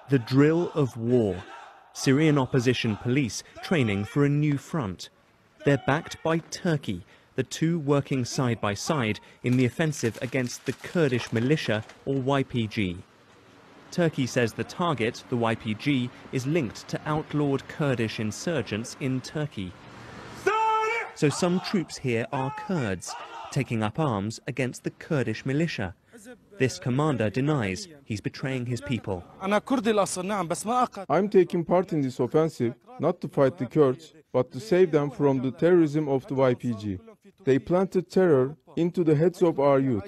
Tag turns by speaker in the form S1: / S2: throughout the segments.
S1: The drill of war. Syrian opposition police training for a new front. They're backed by Turkey, the two working side by side in the offensive against the Kurdish militia, or YPG. Turkey says the target, the YPG, is linked to outlawed Kurdish insurgents in Turkey. So some troops here are Kurds, taking up arms against the Kurdish militia. This commander denies he's betraying his people.
S2: I'm taking part in this offensive, not to fight the Kurds, but to save them from the terrorism of the YPG. They planted terror into the heads of our youth.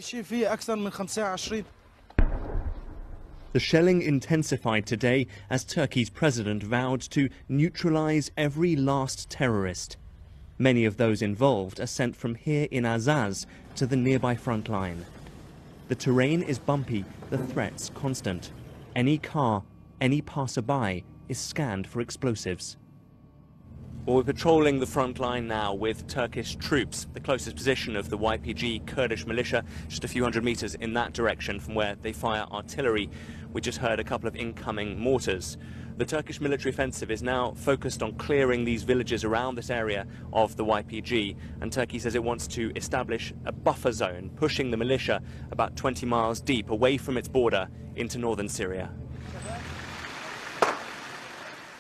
S1: The shelling intensified today as Turkey's president vowed to neutralize every last terrorist. Many of those involved are sent from here in Azez to the nearby front line. The terrain is bumpy, the threats constant. Any car, any passerby is scanned for explosives. Well, we're patrolling the front line now with Turkish troops, the closest position of the YPG Kurdish militia, just a few hundred meters in that direction from where they fire artillery. We just heard a couple of incoming mortars. The Turkish military offensive is now focused on clearing these villages around this area of the YPG, and Turkey says it wants to establish a buffer zone, pushing the militia about 20 miles deep away from its border into northern Syria.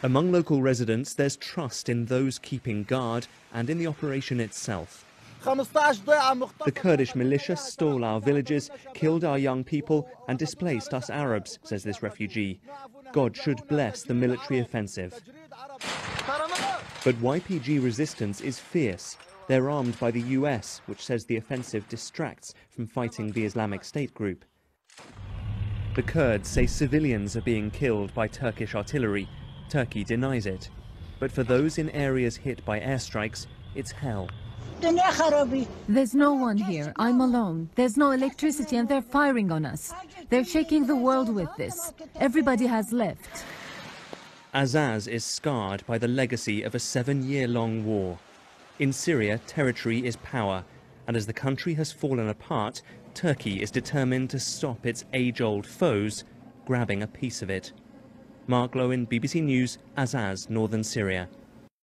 S1: Among local residents, there's trust in those keeping guard and in the operation itself. The Kurdish militia stole our villages, killed our young people and displaced us Arabs, says this refugee. God should bless the military offensive. But YPG resistance is fierce. They're armed by the US, which says the offensive distracts from fighting the Islamic State group. The Kurds say civilians are being killed by Turkish artillery. Turkey denies it. But for those in areas hit by airstrikes, it's hell.
S3: There's no one here. I'm alone. There's no electricity and they're firing on us. They're shaking the world with this. Everybody has left.
S1: Azez is scarred by the legacy of a 7-year-long war. In Syria, territory is power, and as the country has fallen apart, Turkey is determined to stop its age-old foes grabbing a piece of it. Mark Lowen, BBC News, Azez, northern Syria.